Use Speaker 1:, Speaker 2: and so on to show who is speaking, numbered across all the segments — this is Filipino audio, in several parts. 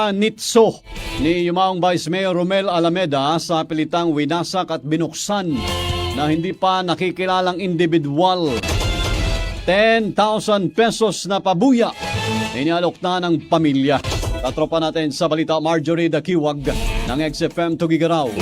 Speaker 1: Nitso ni Yumaong Vice Mayor Romel Alameda sa pilitang winasak at binuksan na hindi pa nakikilalang individual. 10,000 pesos na pabuya inialok na ng pamilya. Katropa natin sa balita, Marjorie Dakiwag ng XFM Tugigaraw.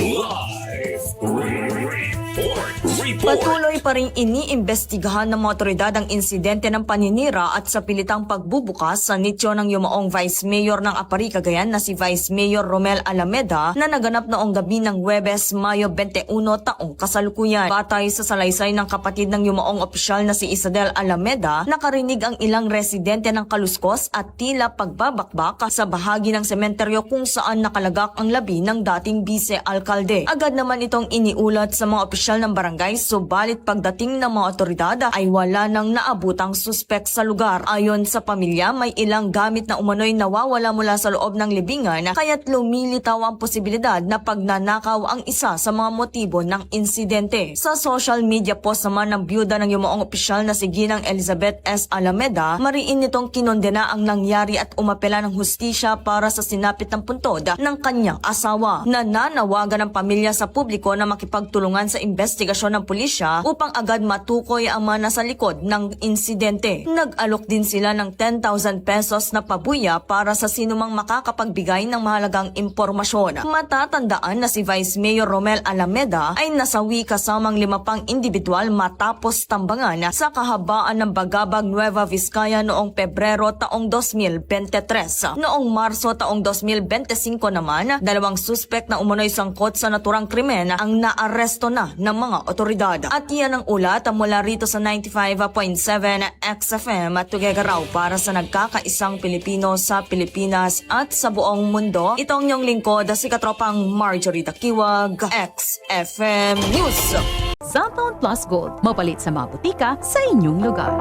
Speaker 2: Patuloy pa rin iniimbestigahan ng mga otoridad ang insidente ng paninira at sa pilitang pagbubukas sa nicho ng yumaong Vice Mayor ng Apari, Cagayan na si Vice Mayor Romel Alameda na naganap noong gabi ng Huwebes, Mayo 21 taong kasalukuyan. Batay sa salaysay ng kapatid ng yumaong opisyal na si Isadel Alameda, nakarinig ang ilang residente ng kaluskos at tila pagbabakbak sa bahagi ng sementeryo kung saan nakalagak ang labi ng dating vice-alkalde. Agad naman itong iniulat sa mga opisyal ng barangay, subalit pagdating ng mga otoridad ay wala nang naabutang suspek sa lugar. Ayon sa pamilya, may ilang gamit na umano'y nawawala mula sa loob ng libingan, kaya't lumilitaw ang posibilidad na pagnanakaw ang isa sa mga motibo ng insidente. Sa social media post naman ng byuda ng yumaong opisyal na si Ginang Elizabeth S. Alameda, mariin nitong kinondena ang nangyari at umapela ng hustisya para sa sinapit ng puntod ng kanyang asawa. Nananawagan ng pamilya sa publiko na makipagtulungan sa investigasyon ng pulisya upang agad matukoy ang mga nasa likod ng insidente. Nag-alok din sila ng 10,000 pesos na pabuya para sa sinumang makakapagbigay ng mahalagang impormasyon. Matatandaan na si Vice Mayor Romel Alameda ay nasawi kasamang 5 pang individual matapos tambangan sa kahabaan ng Bagabag, Nueva Vizcaya noong Pebrero taong 2023. Noong Marso taong 2025 naman, 2 suspek na umunoy sangkot sa naturang krimen ang naaresto na ng mga otoridad. At yan ang ulat mula rito sa 95.7 XFM at Tugigaraw para sa nagkakaisang Pilipino sa Pilipinas at sa buong mundo. Ito ang inyong lingkod, si Katropang Marjorie Dakiwag, XFM News.
Speaker 3: Cellphone Plus Gold, mapalit sa mga butika sa inyong lugar.